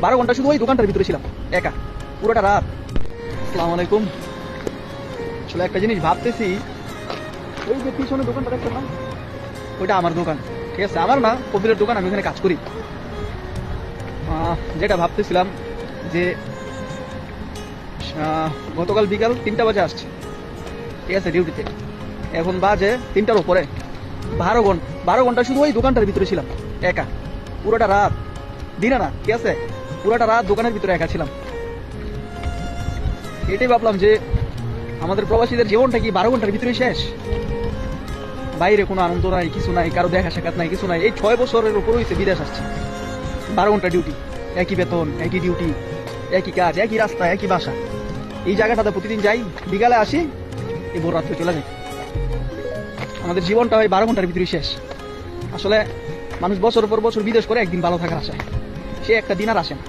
12 ঘন্টা শুধু ওই দোকানটার ভিতরে ছিলাম একা, পুরোটা রাত। আসসালামু আলাইকুম। আসলে একটা জিনিস ভাবতেছি, ওই যে পিছনে দোকানটা দেখছেন না, ওইটা আমার দোকান, ঠিক আছে? আমার না, কবিরের দোকান, আমি ওখানে কাজ করি। যেটা ভাবতেছিলাম যে গতকাল বিকাল 3টা বাজে আসছে, ঠিক আছে, ডিউটিতে। এখন বাজে 3টার উপরে। 12 ঘন্টা শুধু ওই দোকানটার ভিতরে ছিলাম একা, পুরোটা রাত, দিনে না, ঠিক আছে, পুরোটা রাত দোকানের ভিতরে একা ছিলাম। এটাই ভাবলাম যে আমাদের প্রবাসীদের জীবনটা কি 12 ঘন্টার ভিতরে শেষ? বাইরে কোনো আনন্দ নাই, কিছু নাই, কারো দেখা সাক্ষাৎ নাই, কিছু নাই। এই 6 বছরের উপর হয়েছে বিদেশ আসছে, 12 ঘন্টা ডিউটি, একই বেতন, একই ডিউটি, একই কাজ, একই রাস্তা, একই বাসা। এই জায়গাটাতে প্রতিদিন যাই, বিকালে আসি, এই ভোর রাত্রে চলে যাই। আমাদের জীবনটা ওই 12 ঘন্টার ভিতরে শেষ। আসলে মানুষ বছর পর বছর বিদেশ করে একদিন ভালো থাকার আশায়, সে একটা দিন আর আসে না।